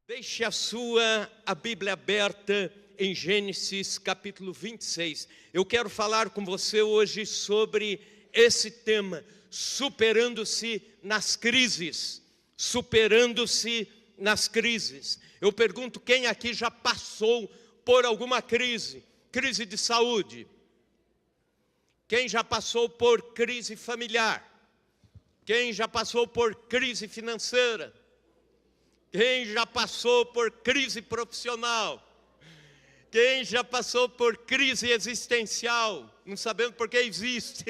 Deixe a Bíblia aberta em Gênesis capítulo 26. Eu quero falar com você hoje sobre esse tema, superando-se nas crises. Superando-se nas crises. Eu pergunto, quem aqui já passou por alguma crise? Crise de saúde? Quem já passou por crise familiar? Quem já passou por crise financeira? Quem já passou por crise profissional? Quem já passou por crise existencial, não sabendo por que existe?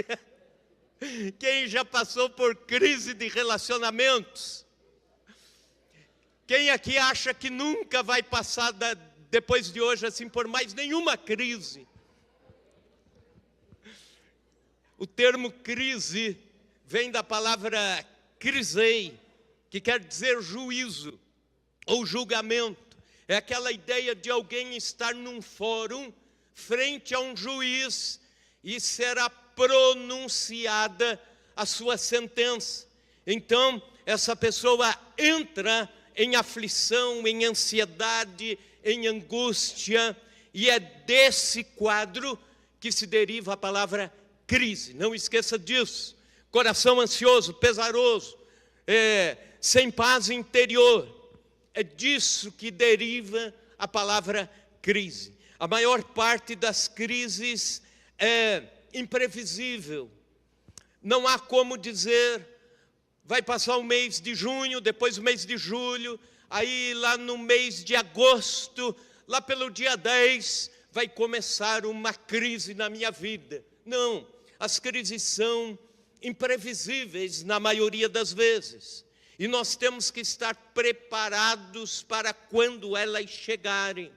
Quem já passou por crise de relacionamentos? Quem aqui acha que nunca vai passar depois de hoje assim por mais nenhuma crise? O termo crise vem da palavra crisei, que quer dizer juízo ou julgamento. É aquela ideia de alguém estar num fórum, frente a um juiz, e será pronunciada a sua sentença. Então, essa pessoa entra em aflição, em ansiedade, em angústia, e é desse quadro que se deriva a palavra crise. Não esqueça disso. Coração ansioso, pesaroso, sem paz interior. É disso que deriva a palavra crise. A maior parte das crises é imprevisível. Não há como dizer, vai passar o mês de junho, depois o mês de julho, aí lá no mês de agosto, lá pelo dia 10, vai começar uma crise na minha vida. Não, as crises são imprevisíveis na maioria das vezes. E nós temos que estar preparados para quando elas chegarem.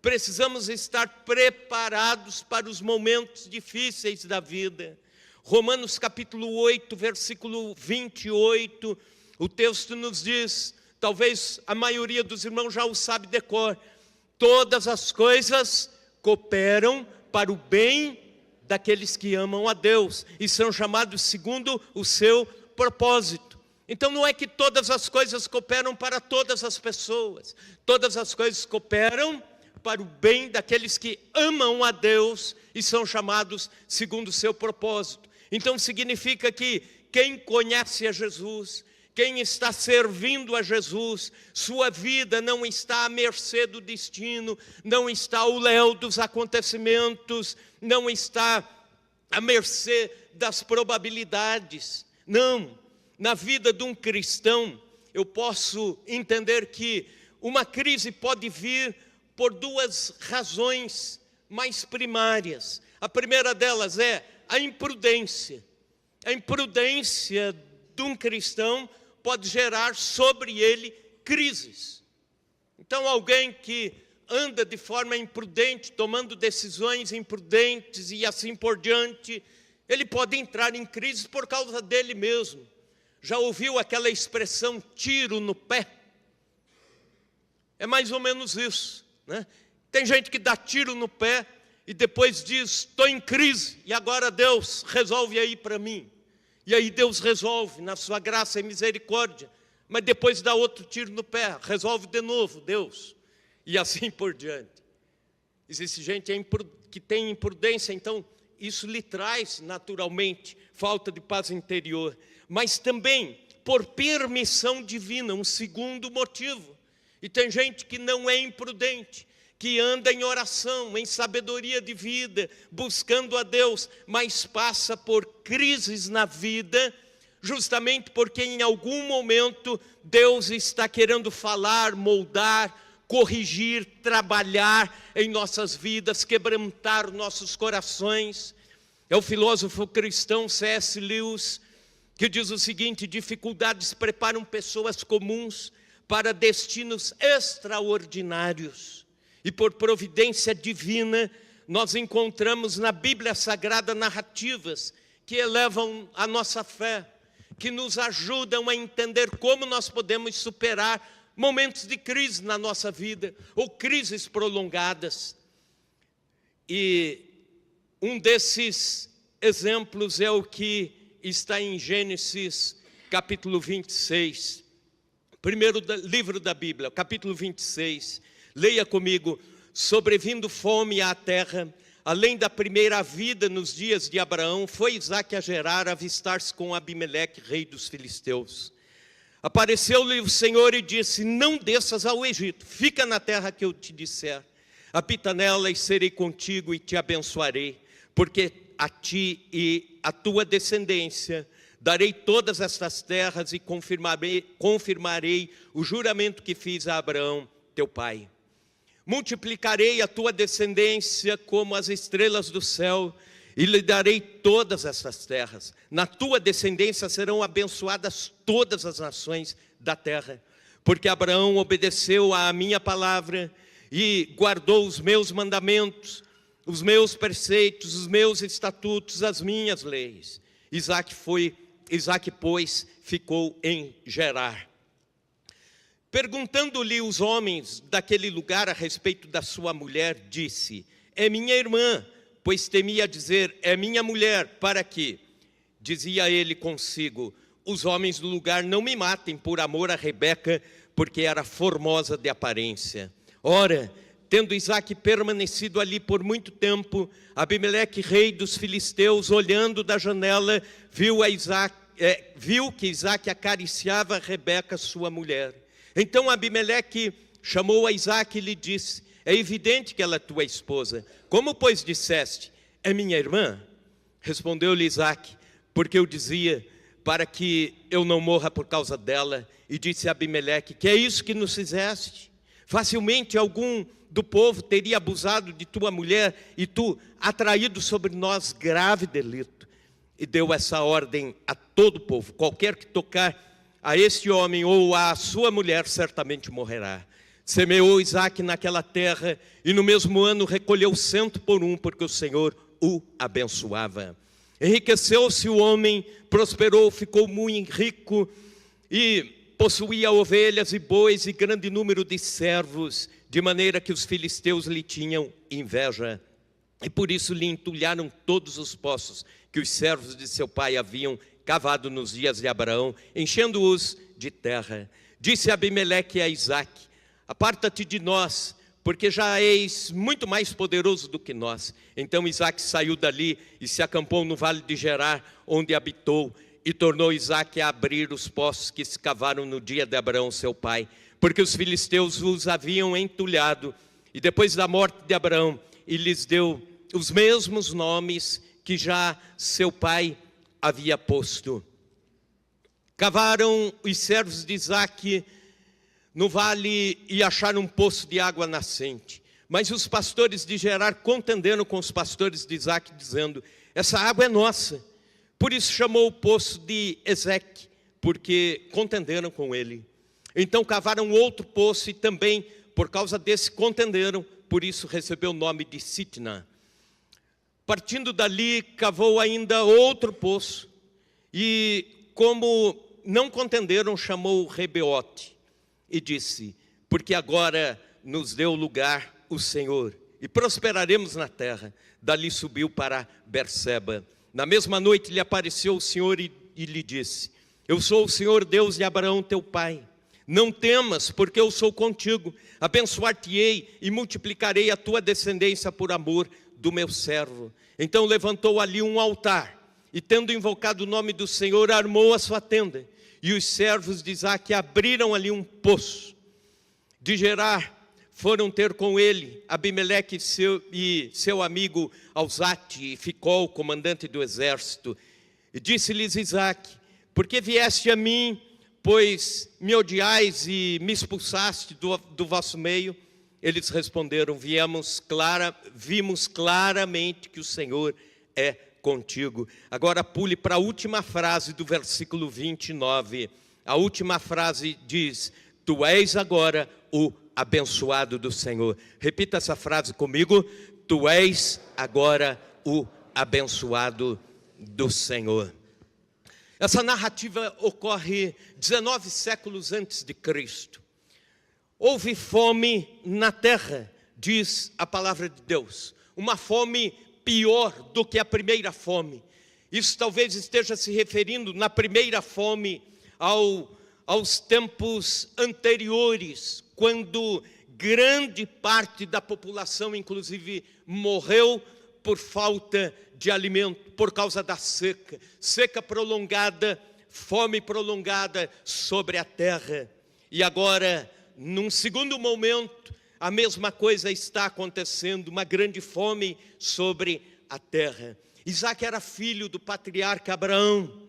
Precisamos estar preparados para os momentos difíceis da vida. Romanos capítulo 8, versículo 28, o texto nos diz, talvez a maioria dos irmãos já o sabe de cor, todas as coisas cooperam para o bem daqueles que amam a Deus e são chamados segundo o seu propósito. Então não é que todas as coisas cooperam para todas as pessoas. Todas as coisas cooperam para o bem daqueles que amam a Deus e são chamados segundo o seu propósito. Então significa que quem conhece a Jesus, quem está servindo a Jesus, sua vida não está à mercê do destino, não está ao léu dos acontecimentos, não está à mercê das probabilidades. Não. Na vida de um cristão, eu posso entender que uma crise pode vir por duas razões mais primárias. A primeira delas é a imprudência. A imprudência de um cristão pode gerar sobre ele crises. Então, alguém que anda de forma imprudente, tomando decisões imprudentes e assim por diante, ele pode entrar em crise por causa dele mesmo. Já ouviu aquela expressão, tiro no pé? É mais ou menos isso, né? Tem gente que dá tiro no pé e depois diz, estou em crise, e agora Deus resolve aí para mim. E aí Deus resolve, na sua graça e misericórdia, mas depois dá outro tiro no pé, resolve de novo, Deus. E assim por diante. Existe gente que tem imprudência, então isso lhe traz naturalmente falta de paz interior. Mas também por permissão divina, um segundo motivo. E tem gente que não é imprudente, que anda em oração, em sabedoria de vida, buscando a Deus, mas passa por crises na vida, justamente porque em algum momento Deus está querendo falar, moldar, corrigir, trabalhar em nossas vidas, quebrantar nossos corações. É o filósofo cristão C.S. Lewis que diz o seguinte, dificuldades preparam pessoas comuns para destinos extraordinários. E por providência divina, nós encontramos na Bíblia Sagrada narrativas que elevam a nossa fé, que nos ajudam a entender como nós podemos superar momentos de crise na nossa vida, ou crises prolongadas. E um desses exemplos é o que está em Gênesis capítulo 26. Primeiro livro da Bíblia, capítulo 26. Leia comigo. Sobrevindo fome à terra, além da primeira vida nos dias de Abraão, foi Isaque a Gerar avistar-se com Abimeleque, rei dos filisteus. Apareceu-lhe o Senhor e disse: não desças ao Egito, fica na terra que eu te disser. Habita nela e serei contigo e te abençoarei, porque a ti e a tua descendência darei todas estas terras e confirmarei o juramento que fiz a Abraão, teu pai. Multiplicarei a tua descendência como as estrelas do céu e lhe darei todas estas terras. Na tua descendência serão abençoadas todas as nações da terra, porque Abraão obedeceu à minha palavra e guardou os meus mandamentos, os meus preceitos, os meus estatutos, as minhas leis. Isaque, pois, ficou em Gerar. Perguntando-lhe os homens daquele lugar a respeito da sua mulher, disse: é minha irmã, pois temia dizer: é minha mulher, para que? Dizia ele consigo: os homens do lugar não me matem por amor a Rebeca, porque era formosa de aparência. Ora, tendo Isaque permanecido ali por muito tempo, Abimeleque, rei dos filisteus, olhando da janela, viu que Isaque acariciava Rebeca, sua mulher. Então Abimeleque chamou a Isaque e lhe disse: é evidente que ela é tua esposa. Como, pois, disseste: é minha irmã? Respondeu-lhe Isaque: porque eu dizia, para que eu não morra por causa dela. E disse a Abimeleque: que é isso que nos fizeste? Facilmente algum do povo teria abusado de tua mulher, e tu atraído sobre nós grave delito. E deu essa ordem a todo o povo: qualquer que tocar a este homem ou a sua mulher certamente morrerá. Semeou Isaque naquela terra, e no mesmo ano recolheu 100 por 1, porque o Senhor o abençoava. Enriqueceu-se o homem, prosperou, ficou muito rico, e possuía ovelhas e bois e grande número de servos, de maneira que os filisteus lhe tinham inveja. E por isso lhe entulharam todos os poços que os servos de seu pai haviam cavado nos dias de Abraão, enchendo-os de terra. Disse Abimeleque a Isaque: aparta-te de nós, porque já és muito mais poderoso do que nós. Então Isaque saiu dali e se acampou no vale de Gerar, onde habitou, e tornou Isaque a abrir os poços que se cavaram no dia de Abraão seu pai, porque os filisteus os haviam entulhado. E depois da morte de Abraão, ele lhes deu os mesmos nomes que já seu pai havia posto. Cavaram os servos de Isaque no vale e acharam um poço de água nascente. Mas os pastores de Gerar contenderam com os pastores de Isaque, dizendo: essa água é nossa. Por isso chamou o poço de Ezeque, porque contenderam com ele. Então cavaram outro poço e também por causa desse contenderam, por isso recebeu o nome de Sitna. Partindo dali, cavou ainda outro poço, e como não contenderam, chamou Rebeote, e disse: porque agora nos deu lugar o Senhor, e prosperaremos na terra. Dali subiu para Berseba. Na mesma noite lhe apareceu o Senhor e lhe disse: eu sou o Senhor Deus de Abraão teu pai. Não temas, porque eu sou contigo. Abençoar-te-ei e multiplicarei a tua descendência por amor do meu servo. Então levantou ali um altar, e tendo invocado o nome do Senhor, armou a sua tenda. E os servos de Isaque abriram ali um poço. De Gerar foram ter com ele Abimeleque e seu amigo Alzate, e Ficol, comandante do exército. E disse-lhes Isaque: por que vieste a mim, pois me odiais e me expulsaste do vosso meio? Eles responderam: vimos claramente que o Senhor é contigo. Agora pule para a última frase do versículo 29. A última frase diz: tu és agora o abençoado do Senhor. Repita essa frase comigo: tu és agora o abençoado do Senhor. Essa narrativa ocorre 19 séculos antes de Cristo. Houve fome na terra, diz a palavra de Deus. Uma fome pior do que a primeira fome. Isso talvez esteja se referindo na primeira fome aos tempos anteriores, quando grande parte da população, inclusive, morreu por falta de alimento, por causa da seca. Seca prolongada, fome prolongada sobre a terra. E agora, num segundo momento, a mesma coisa está acontecendo, uma grande fome sobre a terra. Isaac era filho do patriarca Abraão,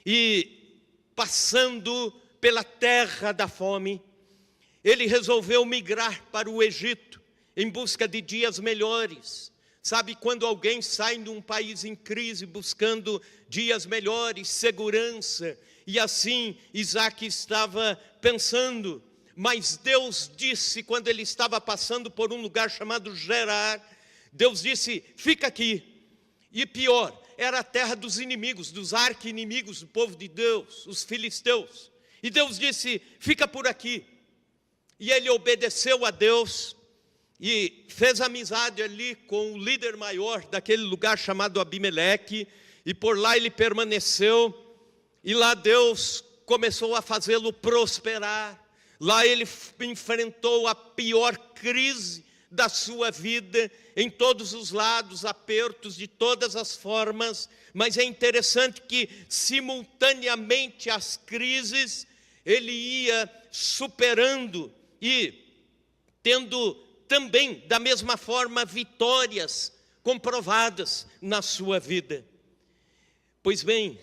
e passando pela terra da fome, ele resolveu migrar para o Egito, em busca de dias melhores. Sabe, quando alguém sai de um país em crise, buscando dias melhores, segurança, e assim Isaac estava pensando. Mas Deus disse, quando ele estava passando por um lugar chamado Gerar, Deus disse, fica aqui. E pior, era a terra dos inimigos, dos arqui-inimigos do povo de Deus, os filisteus. E Deus disse, fica por aqui. E ele obedeceu a Deus e fez amizade ali com o líder maior daquele lugar chamado Abimeleque. E por lá ele permaneceu, e lá Deus começou a fazê-lo prosperar. Lá ele enfrentou a pior crise da sua vida, em todos os lados, apertos de todas as formas. Mas é interessante que, simultaneamente às crises, ele ia superando e tendo também, da mesma forma, vitórias comprovadas na sua vida. Pois bem,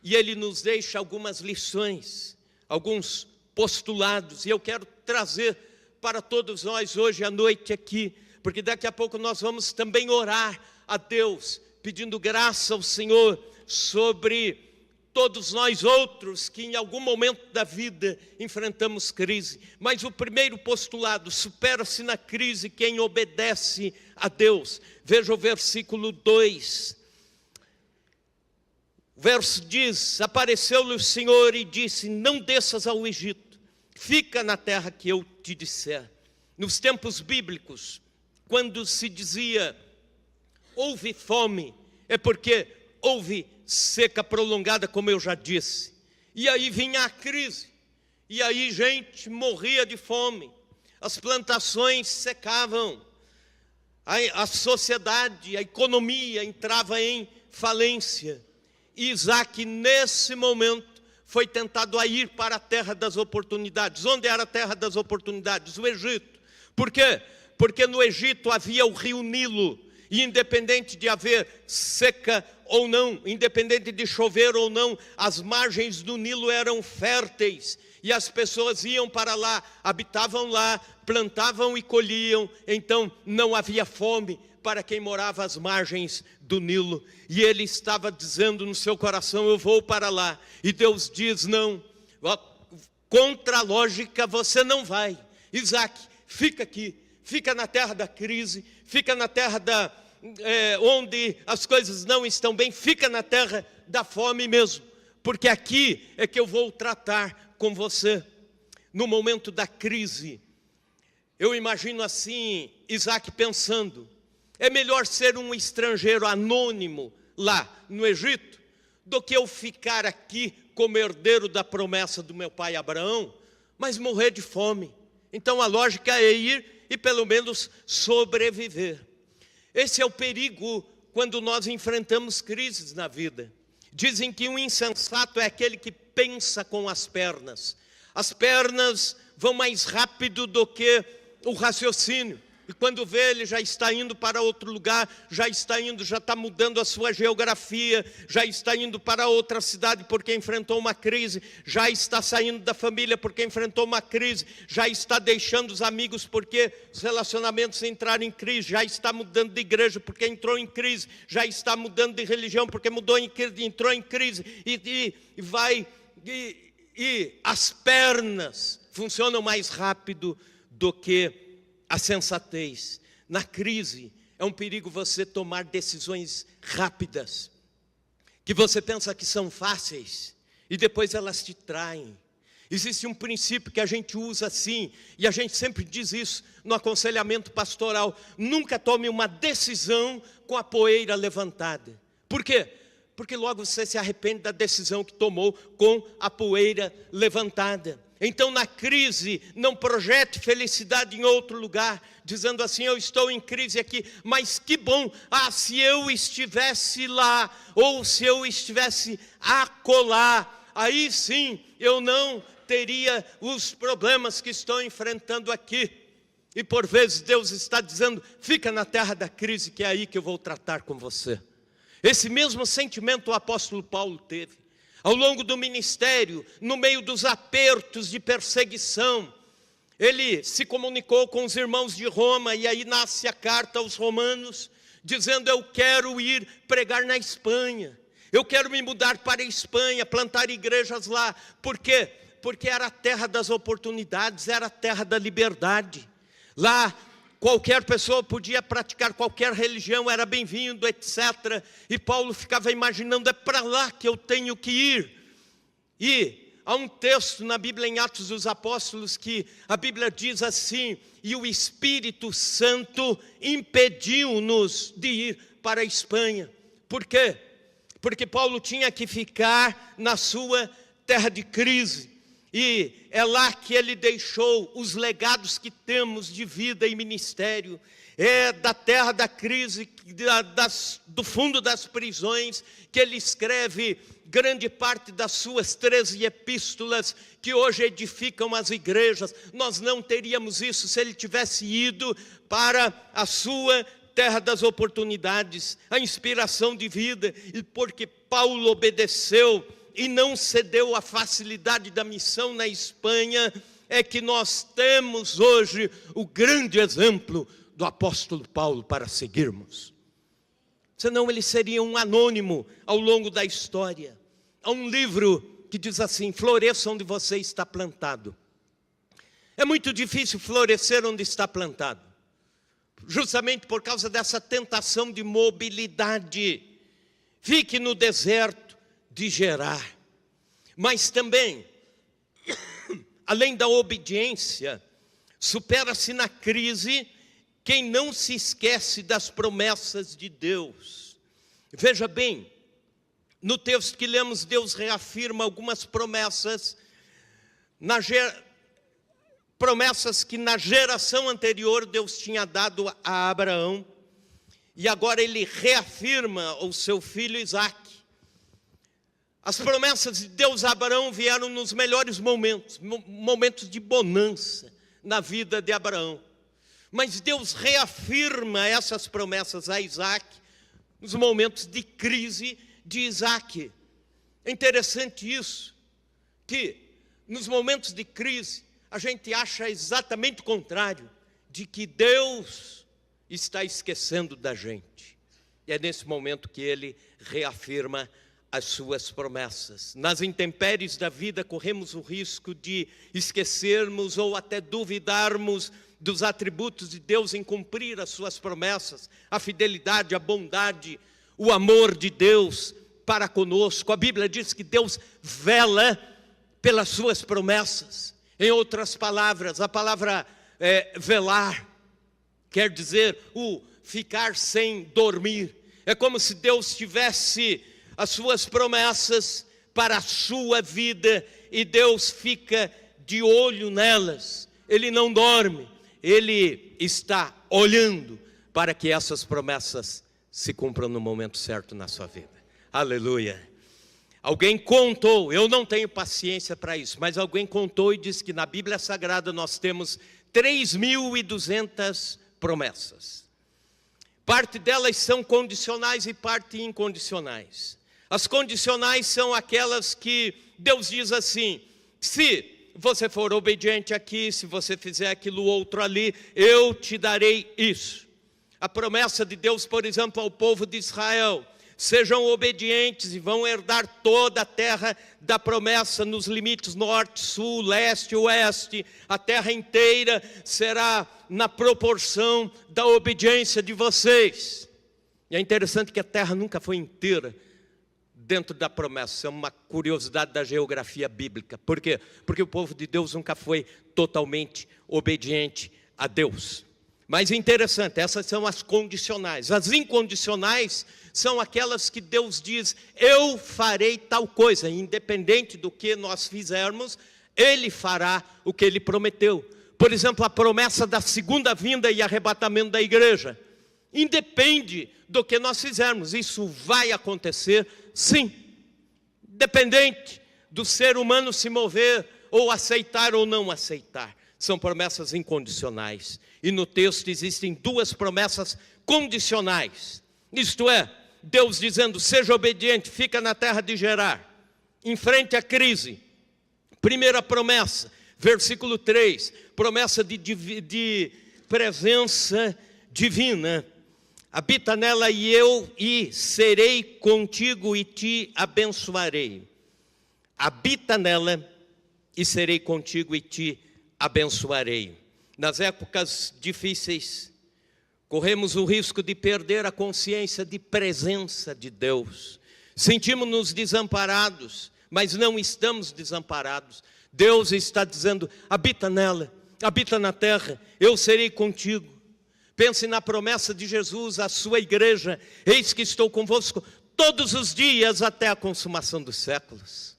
e ele nos deixa algumas lições, alguns postulados, e eu quero trazer para todos nós hoje à noite aqui, porque daqui a pouco nós vamos também orar a Deus, pedindo graça ao Senhor sobre todos nós outros que em algum momento da vida enfrentamos crise. Mas o primeiro postulado, supera-se na crise quem obedece a Deus. Veja o versículo 2. O verso diz, apareceu-lhe o Senhor e disse, não desças ao Egito, fica na terra que eu te disser. Nos tempos bíblicos, quando se dizia, houve fome, é porque houve seca prolongada, como eu já disse. E aí vinha a crise, e aí gente morria de fome, as plantações secavam, a sociedade, a economia entrava em falência. E Isaac, nesse momento, foi tentado a ir para a terra das oportunidades. Onde era a terra das oportunidades? O Egito. Por quê? Porque no Egito havia o rio Nilo, e independente de haver seca ou não, independente de chover ou não, as margens do Nilo eram férteis, e as pessoas iam para lá, habitavam lá, plantavam e colhiam, então não havia fome para quem morava às margens do Nilo. E ele estava dizendo no seu coração, eu vou para lá. E Deus diz, não, contra a lógica você não vai. Isaac, fica aqui, fica na terra da crise, fica na terra onde as coisas não estão bem, fica na terra da fome mesmo, porque aqui é que eu vou tratar com você. No momento da crise, eu imagino assim, Isaac pensando, é melhor ser um estrangeiro anônimo lá no Egito, do que eu ficar aqui como herdeiro da promessa do meu pai Abraão, mas morrer de fome. Então a lógica é ir e pelo menos sobreviver. Esse é o perigo quando nós enfrentamos crises na vida. Dizem que um insensato é aquele que pensa com as pernas. As pernas vão mais rápido do que o raciocínio. E quando vê, ele já está indo para outro lugar, já está mudando a sua geografia, já está indo para outra cidade porque enfrentou uma crise, já está saindo da família porque enfrentou uma crise, já está deixando os amigos porque os relacionamentos entraram em crise, já está mudando de igreja porque entrou em crise, já está mudando de religião porque entrou em crise, e as pernas funcionam mais rápido do que a sensatez. Na crise, é um perigo você tomar decisões rápidas, que você pensa que são fáceis, e depois elas te traem. Existe um princípio que a gente usa assim, e a gente sempre diz isso no aconselhamento pastoral, nunca tome uma decisão com a poeira levantada. Por quê? Porque logo você se arrepende da decisão que tomou com a poeira levantada. Então, na crise, não projete felicidade em outro lugar, dizendo assim: eu estou em crise aqui, mas que bom, se eu estivesse lá, ou se eu estivesse acolá, aí sim eu não teria os problemas que estou enfrentando aqui. E por vezes Deus está dizendo: fica na terra da crise, que é aí que eu vou tratar com você. Esse mesmo sentimento o apóstolo Paulo teve. Ao longo do ministério, no meio dos apertos de perseguição, ele se comunicou com os irmãos de Roma, e aí nasce a carta aos Romanos, dizendo: eu quero ir pregar na Espanha, eu quero me mudar para a Espanha, plantar igrejas lá. Por quê? Porque era a terra das oportunidades, era a terra da liberdade. Lá, qualquer pessoa podia praticar qualquer religião, era bem-vindo, etc. E Paulo ficava imaginando: é para lá que eu tenho que ir. E há um texto na Bíblia, em Atos dos Apóstolos, que a Bíblia diz assim: e o Espírito Santo impediu-nos de ir para a Espanha. Por quê? Porque Paulo tinha que ficar na sua terra de crise. E é lá que ele deixou os legados que temos de vida e ministério. É da terra da crise, do fundo das prisões, que ele escreve grande parte das suas 13 epístolas, que hoje edificam as igrejas. Nós não teríamos isso se ele tivesse ido para a sua terra das oportunidades, a inspiração de vida. E porque Paulo obedeceu e não cedeu à facilidade da missão na Espanha, é que nós temos hoje o grande exemplo do apóstolo Paulo para seguirmos. Senão ele seria um anônimo ao longo da história. Há um livro que diz assim: floresça onde você está plantado. É muito difícil florescer onde está plantado, justamente por causa dessa tentação de mobilidade. Fique no deserto de Gerar. Mas também, além da obediência, supera-se na crise quem não se esquece das promessas de Deus. Veja bem, no texto que lemos, Deus reafirma algumas promessas, promessas que na geração anterior Deus tinha dado a Abraão, e agora ele reafirma ao seu filho Isaque. As promessas de Deus a Abraão vieram nos melhores momentos, momentos de bonança na vida de Abraão. Mas Deus reafirma essas promessas a Isaque nos momentos de crise de Isaque. É interessante isso, que nos momentos de crise a gente acha exatamente o contrário, de que Deus está esquecendo da gente. E é nesse momento que ele reafirma as suas promessas. Nas intempéries da vida corremos o risco de esquecermos ou até duvidarmos dos atributos de Deus em cumprir as suas promessas, a fidelidade, a bondade, o amor de Deus para conosco. A Bíblia diz que Deus vela pelas suas promessas. Em outras palavras, a palavra velar quer dizer o ficar sem dormir. É como se Deus tivesse as suas promessas para a sua vida e Deus fica de olho nelas. Ele não dorme, ele está olhando para que essas promessas se cumpram no momento certo na sua vida. Aleluia. Alguém contou, eu não tenho paciência para isso, mas alguém contou e disse que na Bíblia Sagrada nós temos 3.200 promessas. Parte delas são condicionais e parte incondicionais. As condicionais são aquelas que Deus diz assim: se você for obediente aqui, se você fizer aquilo outro ali, eu te darei isso. A promessa de Deus, por exemplo, ao povo de Israel: sejam obedientes e vão herdar toda a terra da promessa nos limites norte, sul, leste, oeste. A terra inteira será na proporção da obediência de vocês. E é interessante que a terra nunca foi inteira dentro da promessa. É uma curiosidade da geografia bíblica. Por quê? Porque o povo de Deus nunca foi totalmente obediente a Deus. Mas interessante, essas são as condicionais. As incondicionais são aquelas que Deus diz: eu farei tal coisa, independente do que nós fizermos, Ele fará o que Ele prometeu. Por exemplo, a promessa da segunda vinda e arrebatamento da igreja. Independe do que nós fizermos, isso vai acontecer, sim. Dependente do ser humano se mover, ou aceitar ou não aceitar. São promessas incondicionais. E no texto existem duas promessas condicionais. Isto é, Deus dizendo: seja obediente, fica na terra de Gerar, enfrente a crise. Primeira promessa, versículo 3, promessa de presença divina. Habita nela e serei contigo e te abençoarei. Habita nela e serei contigo e te abençoarei. Nas épocas difíceis, corremos o risco de perder a consciência de presença de Deus. Sentimos-nos desamparados, mas não estamos desamparados. Deus está dizendo: habita nela, habita na terra, eu serei contigo. Pense na promessa de Jesus à sua igreja: eis que estou convosco todos os dias até a consumação dos séculos.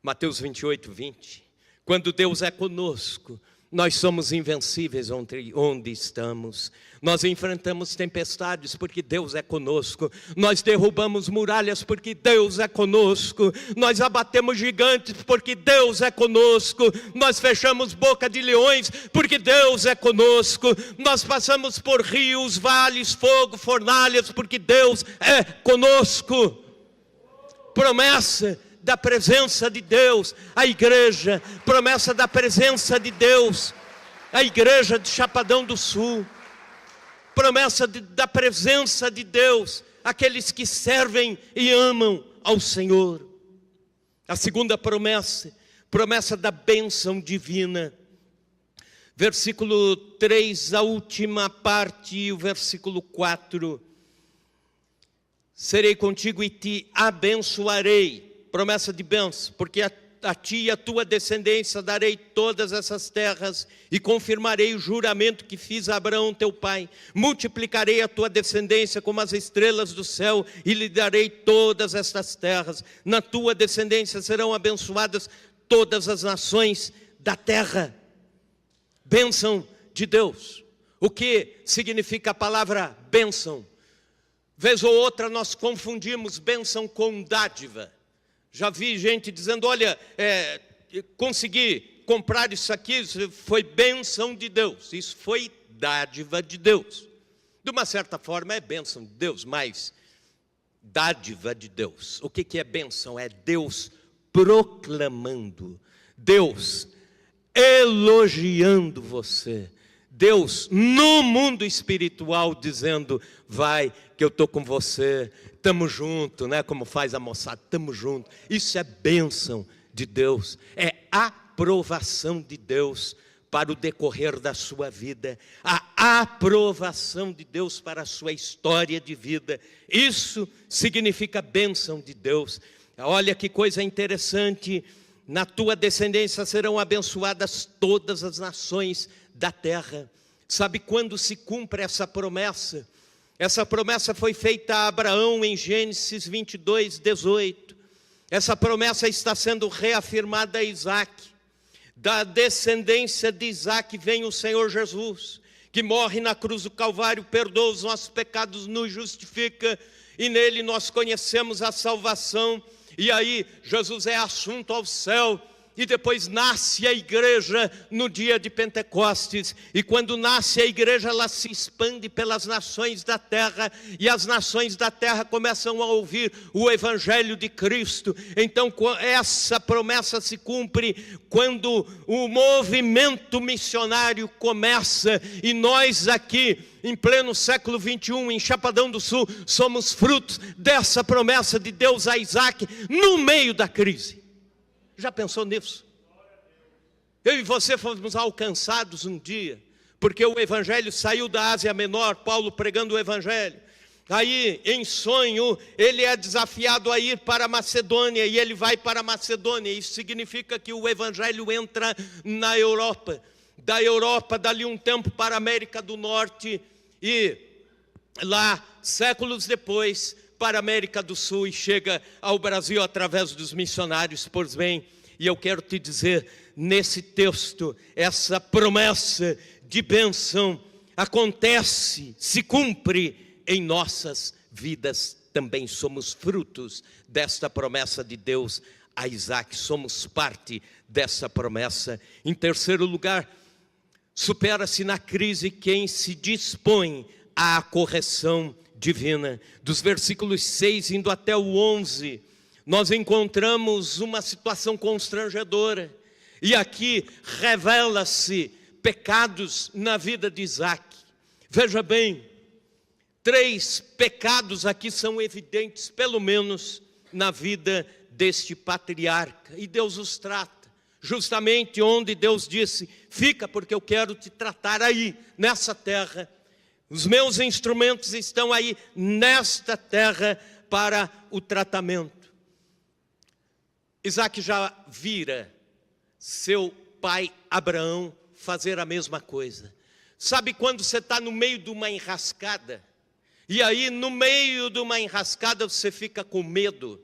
Mateus 28, 20. Quando Deus é conosco, nós somos invencíveis onde estamos. Nós enfrentamos tempestades porque Deus é conosco. Nós derrubamos muralhas porque Deus é conosco. Nós abatemos gigantes porque Deus é conosco. Nós fechamos boca de leões porque Deus é conosco. Nós passamos por rios, vales, fogo, fornalhas porque Deus é conosco. Promessa da presença de Deus, a igreja, promessa da presença de Deus, a igreja de Chapadão do Sul, promessa da presença de Deus, aqueles que servem e amam ao Senhor. A segunda promessa, promessa da bênção divina, versículo 3, a última parte, o versículo 4, serei contigo e te abençoarei. Promessa de bênção, porque a ti e a tua descendência darei todas essas terras e confirmarei o juramento que fiz a Abraão teu pai. Multiplicarei a tua descendência como as estrelas do céu e lhe darei todas estas terras. Na tua descendência serão abençoadas todas as nações da terra. Bênção de Deus. O que significa a palavra bênção? Vez ou outra nós confundimos bênção com dádiva. Já vi gente dizendo: olha, consegui comprar isso aqui, isso foi bênção de Deus. Isso foi dádiva de Deus. De uma certa forma é bênção de Deus, mas dádiva de Deus. O que é bênção? É Deus proclamando, Deus elogiando você, Deus no mundo espiritual dizendo: vai que eu estou com você, estamos juntos, né? Como faz a moçada, estamos juntos. Isso é bênção de Deus, é aprovação de Deus para o decorrer da sua vida, a aprovação de Deus para a sua história de vida. Isso significa bênção de Deus. Olha que coisa interessante: na tua descendência serão abençoadas todas as nações da terra. Sabe quando se cumpre essa promessa? Essa promessa foi feita a Abraão em Gênesis 22, 18. Essa promessa está sendo reafirmada a Isaac. Da descendência de Isaac vem o Senhor Jesus, que morre na cruz do Calvário, perdoa os nossos pecados, nos justifica, e nele nós conhecemos a salvação. E aí Jesus é assunto ao céu, e depois nasce a igreja no dia de Pentecostes. E quando nasce a igreja, ela se expande pelas nações da terra, e as nações da terra começam a ouvir o evangelho de Cristo. Então essa promessa se cumpre quando o movimento missionário começa, e nós aqui em pleno século 21, em Chapadão do Sul, somos frutos dessa promessa de Deus a Isaac no meio da crise. Já pensou nisso? Eu e você fomos alcançados um dia, porque o evangelho saiu da Ásia Menor, Paulo pregando o evangelho. Aí, em sonho, ele é desafiado a ir para a Macedônia, e ele vai para a Macedônia. Isso significa que o evangelho entra na Europa. da Europa, dali um tempo para a América do Norte, e lá, séculos depois, para a América do Sul, e chega ao Brasil através dos missionários. Pois bem, e eu quero te dizer, nesse texto, essa promessa de bênção acontece, se cumpre em nossas vidas. Também somos frutos desta promessa de Deus a Isaac, somos parte dessa promessa. Em terceiro lugar, supera-se na crise quem se dispõe à correção divina. Dos versículos 6 indo até o 11, nós encontramos uma situação constrangedora, e aqui revela-se pecados na vida de Isaac. Veja bem, 3 pecados aqui são evidentes, pelo menos na vida deste patriarca, e Deus os trata, justamente onde Deus disse: fica, porque eu quero te tratar aí, nessa terra, os meus instrumentos estão aí, nesta terra, para o tratamento. Isaac já vira seu pai Abraão fazer a mesma coisa. Sabe quando você está no meio de uma enrascada, e aí no meio de uma enrascada você fica com medo,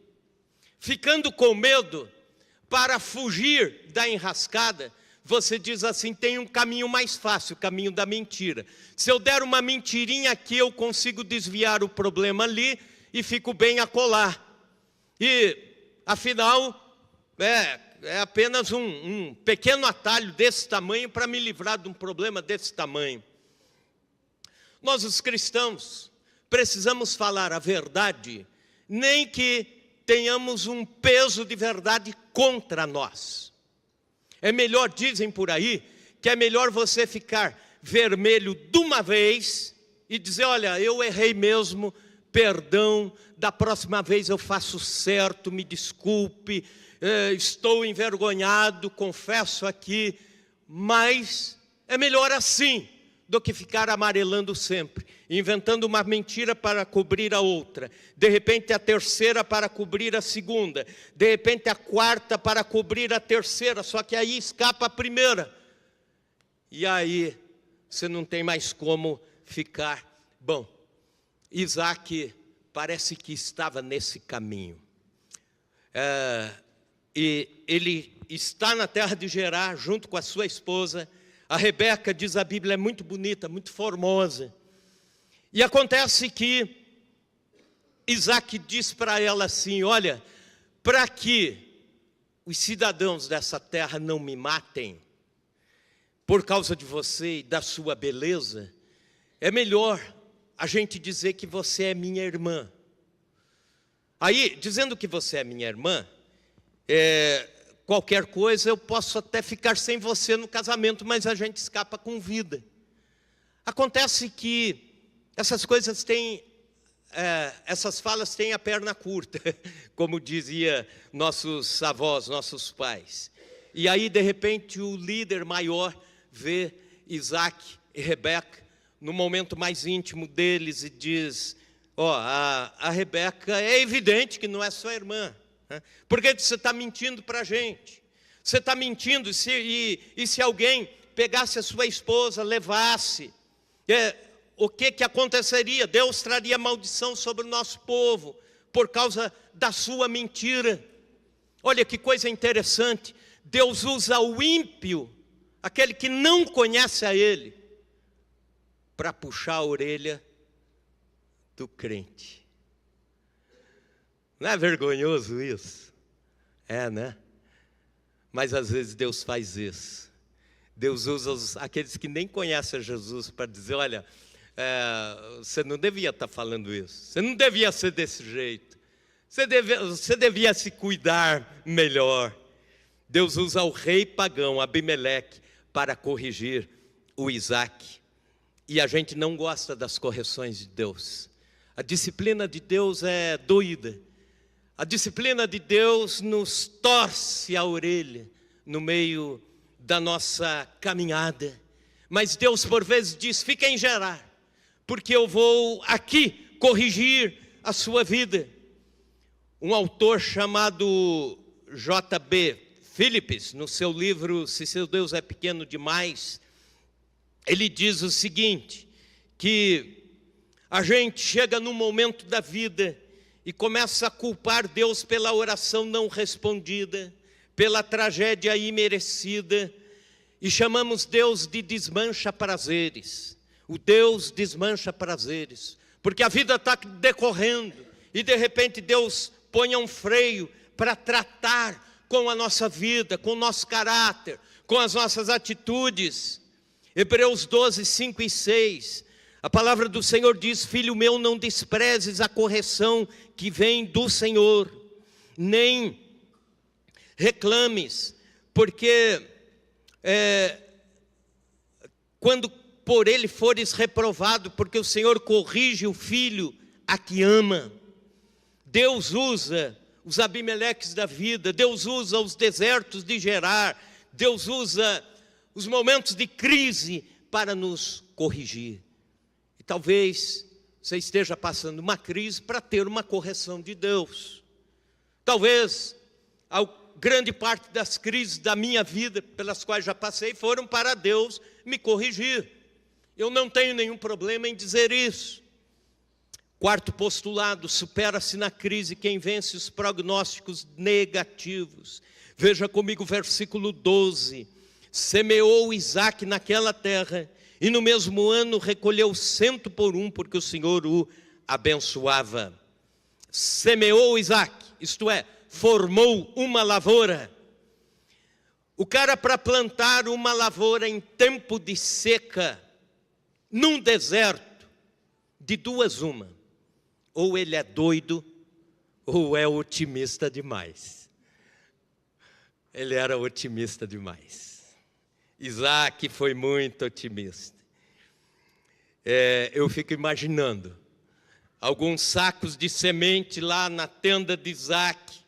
ficando com medo, para fugir da enrascada, você diz assim: tem um caminho mais fácil, o caminho da mentira. Se eu der uma mentirinha aqui, eu consigo desviar o problema ali e fico bem acolá. E afinal, é apenas um pequeno atalho desse tamanho para me livrar de um problema desse tamanho. Nós, os cristãos, precisamos falar a verdade, nem que tenhamos um peso de verdade contra nós. É melhor, dizem por aí, que é melhor você ficar vermelho de uma vez e dizer: olha, eu errei mesmo, perdão, da próxima vez eu faço certo, me desculpe, estou envergonhado, confesso aqui. Mas é melhor assim do que ficar amarelando sempre, inventando uma mentira para cobrir a outra, de repente a terceira para cobrir a segunda, de repente a quarta para cobrir a terceira, só que aí escapa a primeira, e aí você não tem mais como ficar bom. Isaac parece que estava nesse caminho, e ele está na terra de Gerar junto com a sua esposa. A Rebeca, diz a Bíblia, é muito bonita, muito formosa. E acontece que Isaac diz para ela assim: olha, para que os cidadãos dessa terra não me matem, por causa de você e da sua beleza, é melhor a gente dizer que você é minha irmã. Aí, dizendo que você é minha irmã, qualquer coisa eu posso até ficar sem você no casamento, mas a gente escapa com vida. Acontece que essas coisas têm, essas falas têm a perna curta, como dizia nossos avós, nossos pais. E aí, de repente, o líder maior vê Isaac e Rebeca no momento mais íntimo deles e diz: a Rebeca é evidente que não é sua irmã. Por que você está mentindo para a gente? Você está mentindo, e se alguém pegasse a sua esposa, levasse, o que aconteceria? Deus traria maldição sobre o nosso povo, por causa da sua mentira. Olha que coisa interessante, Deus usa o ímpio, aquele que não conhece a Ele, para puxar a orelha do crente. Não é vergonhoso isso? Né? Mas às vezes Deus faz isso. Deus usa aqueles que nem conhecem a Jesus para dizer: olha, você não devia estar falando isso, você não devia ser desse jeito, você devia se cuidar melhor. Deus usa o rei pagão, Abimeleque, para corrigir o Isaac. E a gente não gosta das correções de Deus. A disciplina de Deus é doída. A disciplina de Deus nos torce a orelha no meio da nossa caminhada. Mas Deus por vezes diz: fica em Gerar, porque eu vou aqui corrigir a sua vida. Um autor chamado J.B. Phillips, no seu livro Se Seu Deus é Pequeno Demais, ele diz o seguinte, que a gente chega num momento da vida e começa a culpar Deus pela oração não respondida, pela tragédia imerecida, e chamamos Deus de desmancha prazeres. O Deus desmancha prazeres, porque a vida está decorrendo, e de repente Deus põe um freio para tratar com a nossa vida, com o nosso caráter, com as nossas atitudes. Hebreus 12, 5 e 6, a palavra do Senhor diz: filho meu, não desprezes a correção que vem do Senhor, nem reclames, porque quando por ele fores reprovado, porque o Senhor corrige o filho a que ama. Deus usa os Abimeleques da vida, Deus usa os desertos de Gerar, Deus usa os momentos de crise para nos corrigir. E talvez você esteja passando uma crise para ter uma correção de Deus. Talvez a grande parte das crises da minha vida, pelas quais já passei, foram para Deus me corrigir. Eu não tenho nenhum problema em dizer isso. Quarto postulado: supera-se na crise quem vence os prognósticos negativos. Veja comigo o versículo 12. Semeou Isaac naquela terra, e no mesmo ano recolheu 100 por 1, porque o Senhor o abençoava. Semeou Isaac, isto é, formou uma lavoura. O cara, para plantar uma lavoura em tempo de seca, num deserto, de duas uma: ou ele é doido, ou é otimista demais. Ele era otimista demais. Isaac foi muito otimista. Eu fico imaginando alguns sacos de semente lá na tenda de Isaac,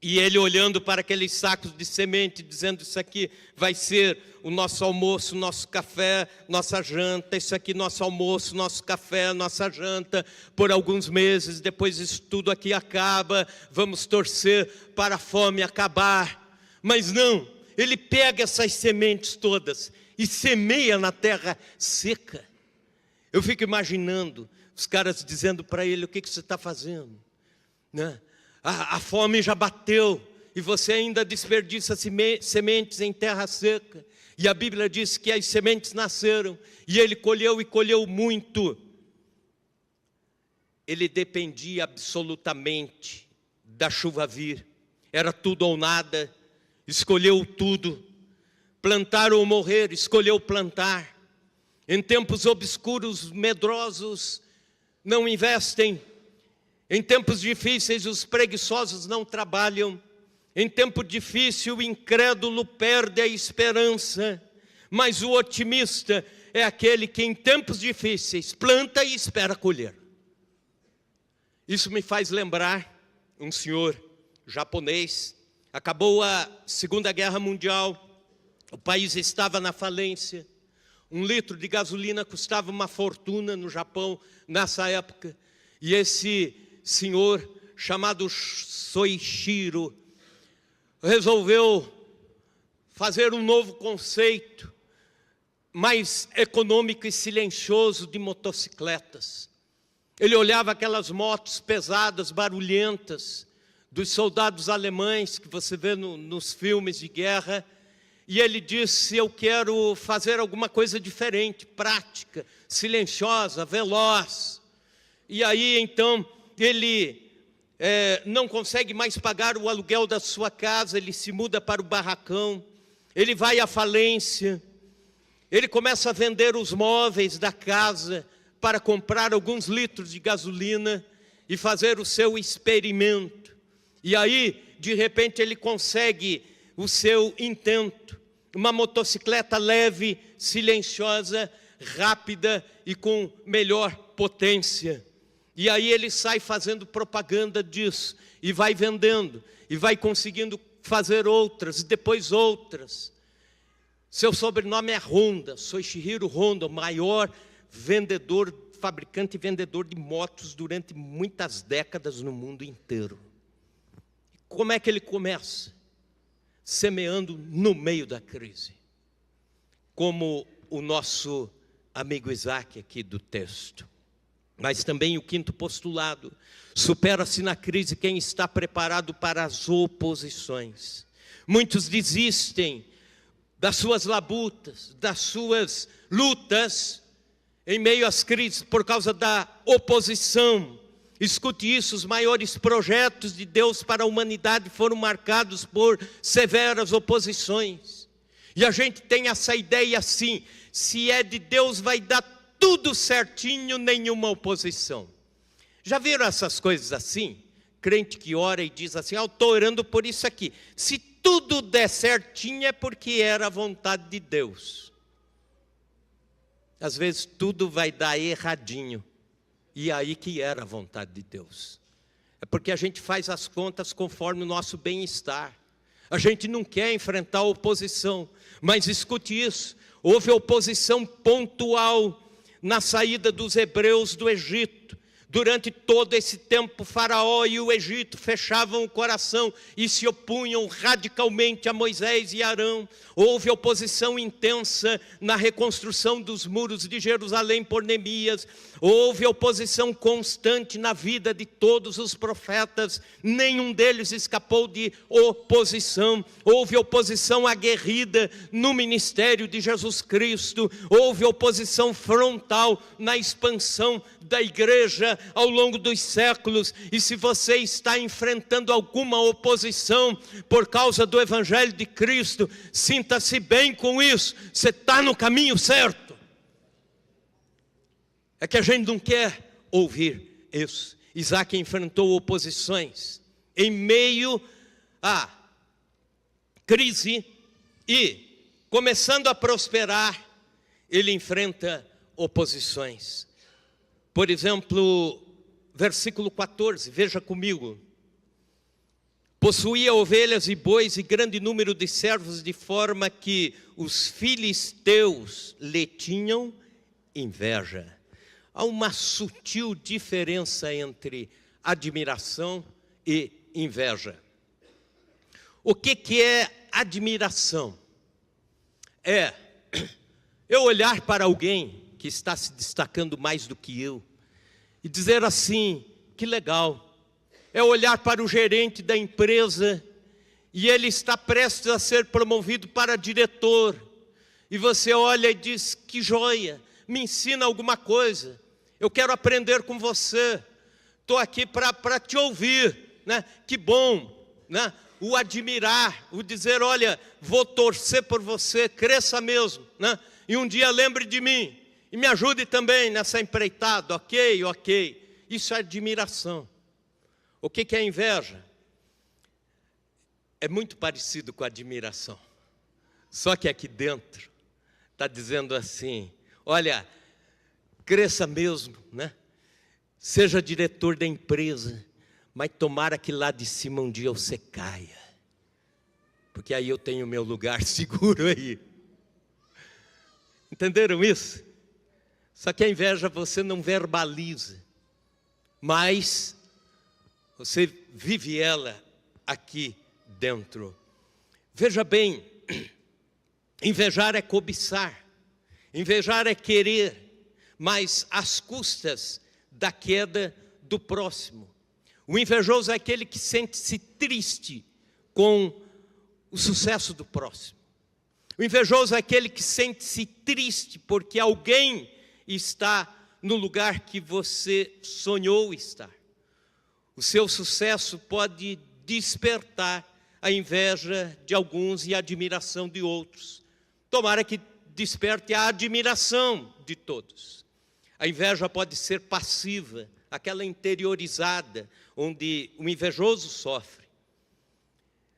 e ele olhando para aqueles sacos de semente, dizendo: isso aqui vai ser o nosso almoço, nosso café, nossa janta, isso aqui nosso almoço, nosso café, nossa janta, por alguns meses, depois isso tudo aqui acaba, vamos torcer para a fome acabar. Mas não, ele pega essas sementes todas e semeia na terra seca. Eu fico imaginando os caras dizendo para ele: o que você está fazendo? Né? A fome já bateu e você ainda desperdiça sementes em terra seca. E a Bíblia diz que as sementes nasceram e ele colheu, e colheu muito. Ele dependia absolutamente da chuva vir. Era tudo ou nada. Escolheu tudo. Plantar ou morrer, escolheu plantar. Em tempos obscuros, medrosos não investem. Em tempos difíceis, os preguiçosos não trabalham. Em tempo difícil, o incrédulo perde a esperança. Mas o otimista é aquele que em tempos difíceis planta e espera colher. Isso me faz lembrar um senhor japonês. Acabou a Segunda Guerra Mundial. O país estava na falência. 1 litro de gasolina custava uma fortuna no Japão nessa época. E esse senhor, chamado Soichiro, resolveu fazer um novo conceito, mais econômico e silencioso, de motocicletas. Ele olhava aquelas motos pesadas, barulhentas, dos soldados alemães que você vê nos filmes de guerra, e ele disse: eu quero fazer alguma coisa diferente, prática, silenciosa, veloz. E aí então ele não consegue mais pagar o aluguel da sua casa, ele se muda para o barracão, ele vai à falência, ele começa a vender os móveis da casa para comprar alguns litros de gasolina e fazer o seu experimento. E aí, de repente, ele consegue o seu intento, uma motocicleta leve, silenciosa, rápida e com melhor potência. E aí ele sai fazendo propaganda disso, e vai vendendo, e vai conseguindo fazer outras, e depois outras. Seu sobrenome é Honda, Soichiro Honda, o maior vendedor, fabricante e vendedor de motos durante muitas décadas no mundo inteiro. Como é que ele começa? semeando no meio da crise. Como o nosso amigo Isaac aqui do texto. Mas também o quinto postulado: supera-se na crise quem está preparado para as oposições. Muitos desistem das suas labutas, das suas lutas, em meio às crises, por causa da oposição. Escute isso: os maiores projetos de Deus para a humanidade foram marcados por severas oposições. E a gente tem essa ideia assim: se é de Deus vai dar tudo certinho, nenhuma oposição. Já viram essas coisas assim? Crente que ora e diz assim: eu estou orando por isso aqui. Se tudo der certinho é porque era a vontade de Deus. Às vezes tudo vai dar erradinho. E aí que era a vontade de Deus. É porque a gente faz as contas conforme o nosso bem-estar. A gente não quer enfrentar a oposição. Mas escute isso: houve oposição pontual na saída dos hebreus do Egito. Durante todo esse tempo, Faraó e o Egito fechavam o coração e se opunham radicalmente a Moisés e Arão. Houve oposição intensa na reconstrução dos muros de Jerusalém por Neemias. Houve oposição constante na vida de todos os profetas. Nenhum deles escapou de oposição. Houve oposição aguerrida no ministério de Jesus Cristo. Houve oposição frontal na expansão da igreja ao longo dos séculos. E se você está enfrentando alguma oposição por causa do Evangelho de Cristo, sinta-se bem com isso. Você está no caminho certo. É que a gente não quer ouvir isso. Isaac enfrentou oposições em meio à crise e, começando a prosperar, ele enfrenta oposições. Por exemplo, versículo 14, veja comigo. Possuía ovelhas e bois e grande número de servos, de forma que os filisteus lhe tinham inveja. Há uma sutil diferença entre admiração e inveja. O que é admiração? É eu olhar para alguém que está se destacando mais do que eu e dizer assim: que legal. É olhar para o gerente da empresa e ele está prestes a ser promovido para diretor. E você olha e diz: que joia, me ensina alguma coisa. Eu quero aprender com você. Estou aqui para te ouvir, né? Que bom, né? O admirar, o dizer: olha, vou torcer por você, cresça mesmo, né? E um dia lembre de mim e me ajude também nessa empreitada, ok. Isso é admiração. O que é inveja? É muito parecido com a admiração. Só que aqui dentro está dizendo assim: olha, cresça mesmo, né? Seja diretor da empresa, mas tomara que lá de cima um dia você caia, porque aí eu tenho meu lugar seguro aí. Entenderam isso? Só que a inveja você não verbaliza, mas você vive ela aqui dentro. Veja bem, invejar é cobiçar, invejar é querer, mas às custas da queda do próximo. O invejoso é aquele que sente-se triste com o sucesso do próximo. O invejoso é aquele que sente-se triste porque alguém está no lugar que você sonhou estar. O seu sucesso pode despertar a inveja de alguns e a admiração de outros. Tomara que desperte a admiração de todos. A inveja pode ser passiva, aquela interiorizada, onde o invejoso sofre.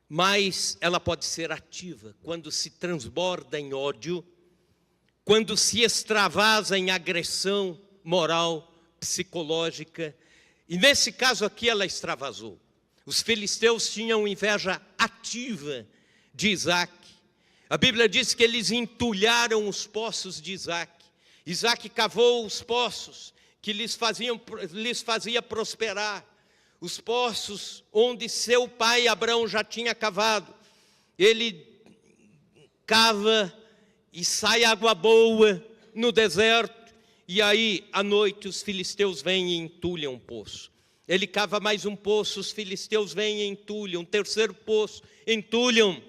Mas ela pode ser ativa, quando se transborda em ódio, quando se extravasa em agressão moral, psicológica. E nesse caso aqui ela extravasou. Os filisteus tinham inveja ativa de Isaac. A Bíblia diz que eles entulharam os poços de Isaac. Isaac cavou os poços que lhes fazia prosperar. Os poços onde seu pai Abraão já tinha cavado. ele cava e sai água boa no deserto, e aí à noite os filisteus vêm e entulham um poço. Ele cava mais um poço, os filisteus vêm e entulham, terceiro poço, entulham.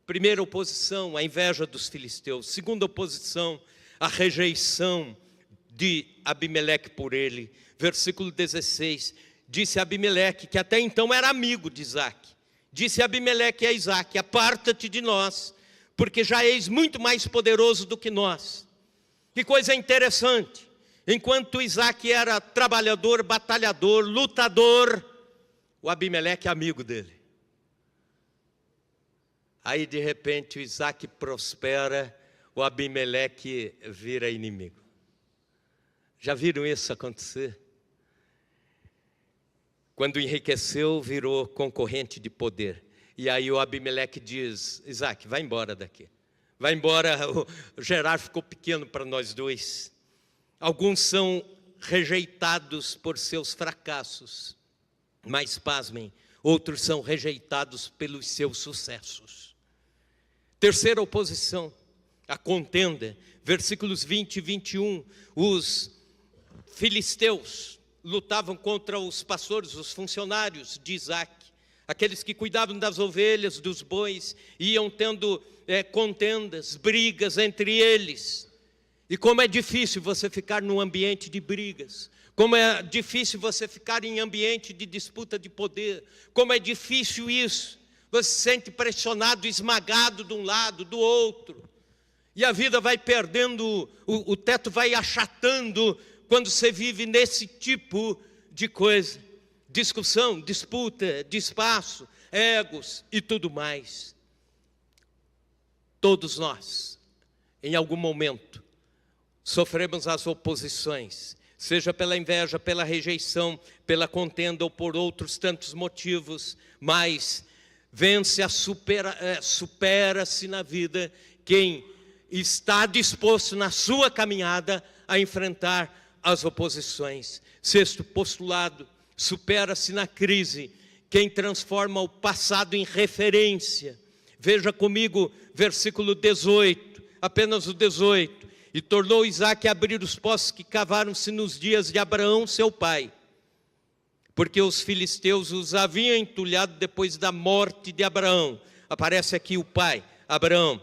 Primeira oposição, a inveja dos filisteus. Segunda oposição, a rejeição de Abimeleque por ele. Versículo 16, disse Abimeleque, que até então era amigo de Isaque. Disse Abimeleque a Isaque: aparta-te de nós, porque já és muito mais poderoso do que nós. Que coisa interessante. Enquanto Isaque era trabalhador, batalhador, lutador, o Abimeleque é amigo dele. Aí de repente o Isaque prospera, o Abimeleque vira inimigo. Já viram isso acontecer? Quando enriqueceu, virou concorrente de poder. E aí o Abimeleque diz: Isaque, vai embora daqui. Vai embora, o Gerar ficou pequeno para nós dois. Alguns são rejeitados por seus fracassos, mas pasmem, outros são rejeitados pelos seus sucessos. Terceira oposição, a contenda, versículos 20 e 21, os filisteus lutavam contra os pastores, os funcionários de Isaque, aqueles que cuidavam das ovelhas, dos bois, iam tendo contendas, brigas entre eles. E como é difícil você ficar num ambiente de brigas, como é difícil você ficar em ambiente de disputa de poder, como é difícil isso, você se sente pressionado, esmagado de um lado, do outro, e a vida vai perdendo, o teto vai achatando, quando você vive nesse tipo de coisa, discussão, disputa de espaço, egos e tudo mais. Todos nós, em algum momento, sofremos as oposições, seja pela inveja, pela rejeição, pela contenda ou por outros tantos motivos, mas vence, supera-se na vida quem está disposto na sua caminhada a enfrentar as oposições. Sexto postulado, supera-se na crise quem transforma o passado em referência. Veja comigo versículo 18, apenas o 18. E tornou Isaque a abrir os poços que cavaram-se nos dias de Abraão, seu pai, porque os filisteus os haviam entulhado depois da morte de Abraão. Aparece aqui o pai, Abraão.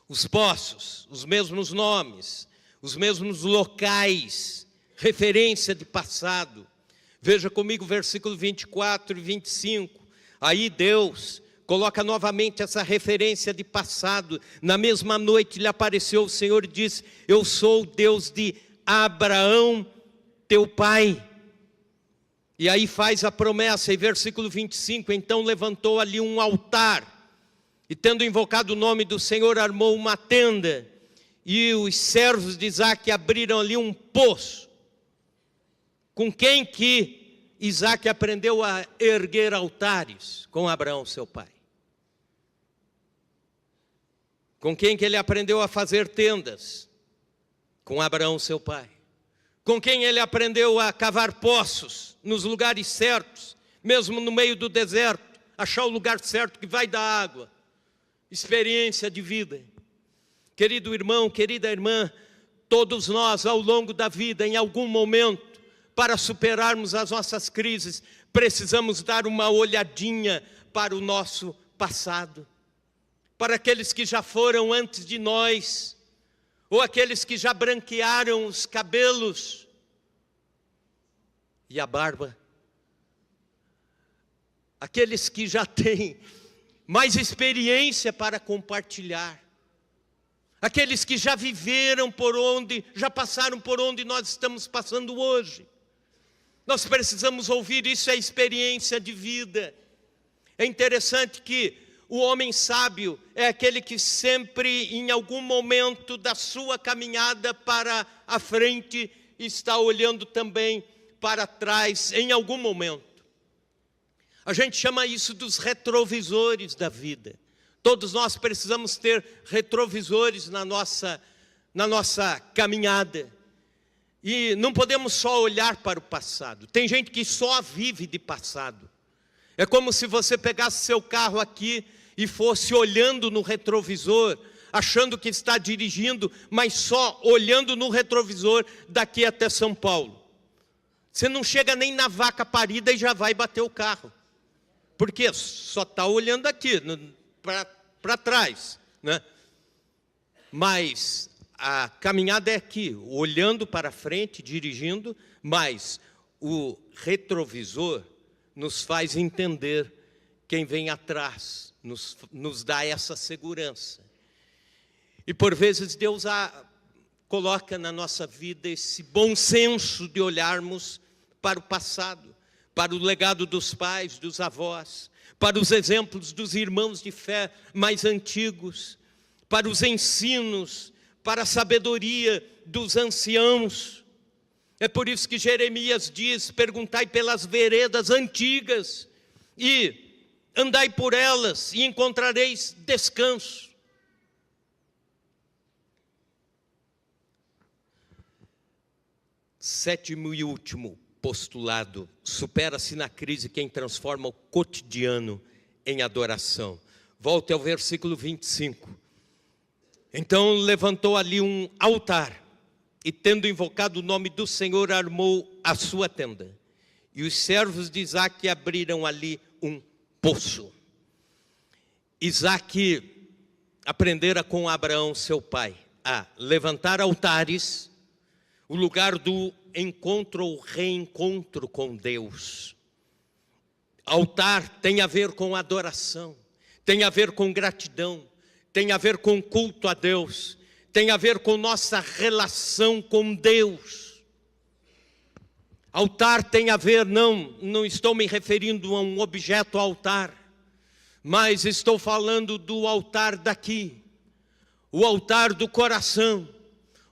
Os poços, os mesmos nomes, os mesmos locais, referência de passado. Veja comigo versículo 24 e 25. Aí Deus coloca novamente essa referência de passado. Na mesma noite lhe apareceu o Senhor e disse: eu sou o Deus de Abraão, teu pai. E aí faz a promessa, em versículo 25, então levantou ali um altar, e tendo invocado o nome do Senhor, armou uma tenda, e os servos de Isaque abriram ali um poço. Com quem que Isaque aprendeu a erguer altares? Com Abraão, seu pai. Com quem que ele aprendeu a fazer tendas? Com Abraão, seu pai. Com quem ele aprendeu a cavar poços nos lugares certos, mesmo no meio do deserto, achar o lugar certo que vai dar água. Experiência de vida. Querido irmão, querida irmã, todos nós ao longo da vida, em algum momento, para superarmos as nossas crises, precisamos dar uma olhadinha para o nosso passado, para aqueles que já foram antes de nós, ou aqueles que já branquearam os cabelos e a barba, aqueles que já têm mais experiência para compartilhar, aqueles que já viveram por onde, já passaram por onde nós estamos passando hoje. Nós precisamos ouvir isso, é experiência de vida. É interessante que o homem sábio é aquele que sempre, em algum momento da sua caminhada para a frente, está olhando também para trás, em algum momento. A gente chama isso dos retrovisores da vida. Todos nós precisamos ter retrovisores na nossa caminhada. E não podemos só olhar para o passado. Tem gente que só vive de passado. É como se você pegasse seu carro aqui e fosse olhando no retrovisor, achando que está dirigindo, mas só olhando no retrovisor daqui até São Paulo. Você não chega nem na vaca parida e já vai bater o carro. Porque só está olhando aqui, para trás, né? Mas a caminhada é aqui, olhando para frente, dirigindo, mas o retrovisor nos faz entender quem vem atrás, nos dá essa segurança. E por vezes Deus coloca na nossa vida esse bom senso de olharmos para o passado, para o legado dos pais, dos avós, para os exemplos dos irmãos de fé mais antigos, para os ensinos, para a sabedoria dos anciãos. É por isso que Jeremias diz: perguntai pelas veredas antigas e andai por elas e encontrareis descanso. Sétimo e último postulado: supera-se na crise quem transforma o cotidiano em adoração. Volte ao versículo 25. Então levantou ali um altar, e tendo invocado o nome do Senhor, armou a sua tenda. E os servos de Isaque abriram ali um poço. Isaque aprendera com Abraão, seu pai, a levantar altares, o lugar do encontro ou reencontro com Deus. Altar tem a ver com adoração, tem a ver com gratidão, tem a ver com culto a Deus, tem a ver com nossa relação com Deus. Altar tem a ver, não estou me referindo a um objeto altar, mas estou falando do altar daqui, o altar do coração,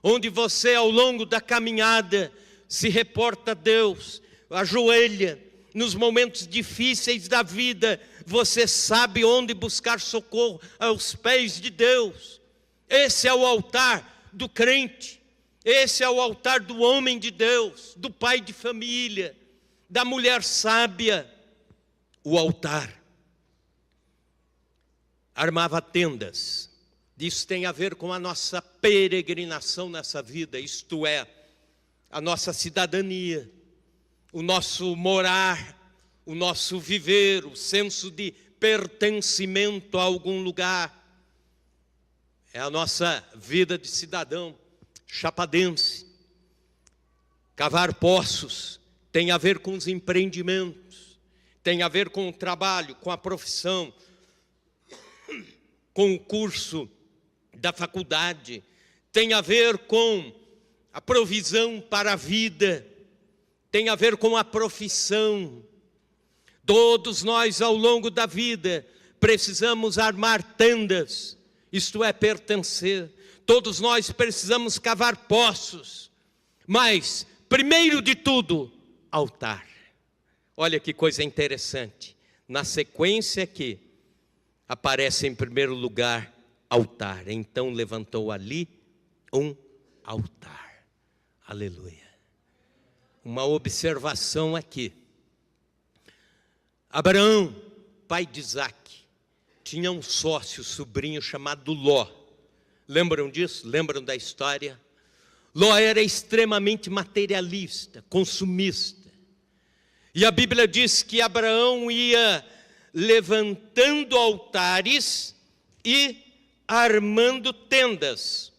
onde você ao longo da caminhada se reporta a Deus, ajoelha, nos momentos difíceis da vida, você sabe onde buscar socorro, aos pés de Deus. Esse é o altar do crente, esse é o altar do homem de Deus, do pai de família, da mulher sábia. O altar armava tendas. Isso tem a ver com a nossa peregrinação nessa vida, isto é, a nossa cidadania, o nosso morar, o nosso viver, o senso de pertencimento a algum lugar. É a nossa vida de cidadão chapadense. Cavar poços tem a ver com os empreendimentos, tem a ver com o trabalho, com a profissão, com o curso da faculdade, tem a ver com a provisão para a vida, tem a ver com a profissão. Todos nós ao longo da vida precisamos armar tendas, isto é, pertencer. Todos nós precisamos cavar poços, mas primeiro de tudo, altar. Olha que coisa interessante, na sequência aqui aparece em primeiro lugar altar. Então levantou ali um altar. Aleluia. Uma observação aqui. Abraão, pai de Isaque, tinha um sócio, sobrinho chamado Ló. Lembram disso? Lembram da história? Ló era extremamente materialista, consumista. E a Bíblia diz que Abraão ia levantando altares e armando tendas.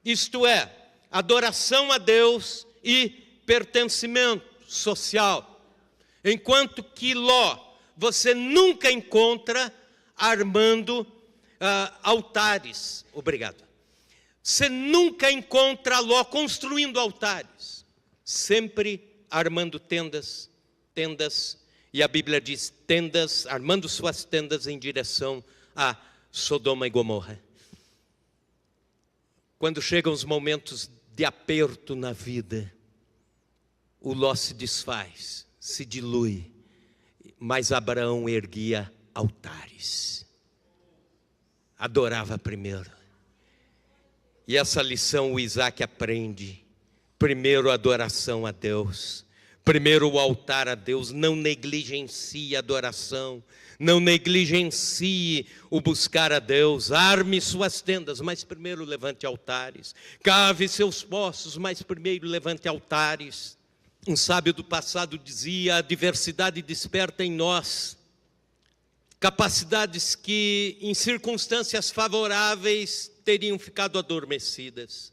Isto é, adoração a Deus e pertencimento social. Enquanto que Ló, você nunca encontra armando altares. Obrigado. Você nunca encontra Ló construindo altares. Sempre armando tendas. E a Bíblia diz tendas, armando suas tendas em direção a Sodoma e Gomorra. Quando chegam os momentos de aperto na vida, o Ló se desfaz, se dilui, mas Abraão erguia altares, adorava primeiro. E essa lição o Isaque aprende: primeiro adoração a Deus, Primeiro o altar a Deus, não negligencie a adoração, não negligencie o buscar a Deus. Arme suas tendas, mas primeiro levante altares. Cave seus poços, mas primeiro levante altares. Um sábio do passado dizia: a diversidade desperta em nós capacidades que em circunstâncias favoráveis teriam ficado adormecidas.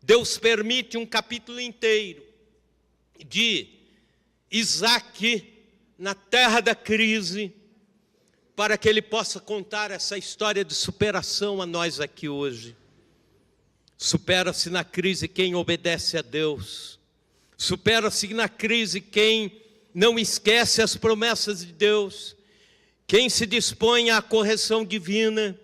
Deus permite um capítulo inteiro de Isaac na terra da crise, para que ele possa contar essa história de superação a nós aqui hoje. Supera-se na crise quem obedece a Deus. Supera-se na crise quem não esquece as promessas de Deus. Quem se dispõe à correção divina.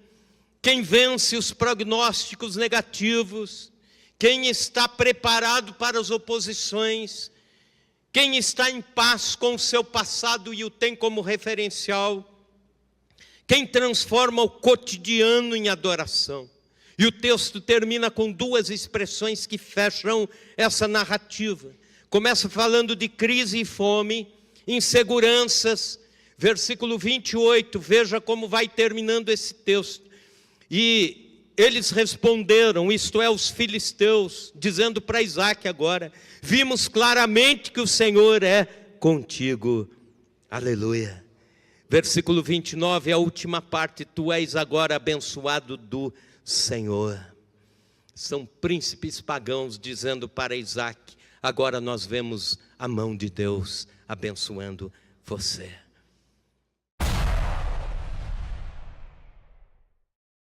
Quem vence os prognósticos negativos. Quem está preparado para as oposições. Quem está em paz com o seu passado e o tem como referencial. Quem transforma o cotidiano em adoração. E o texto termina com duas expressões que fecham essa narrativa. Começa falando de crise e fome, inseguranças. Versículo 28, veja como vai terminando esse texto. E eles responderam, isto é, os filisteus, dizendo para Isaac agora: vimos claramente que o Senhor é contigo. Aleluia. Versículo 29, a última parte: tu és agora abençoado do Senhor. São príncipes pagãos dizendo para Isaac: agora nós vemos a mão de Deus abençoando você.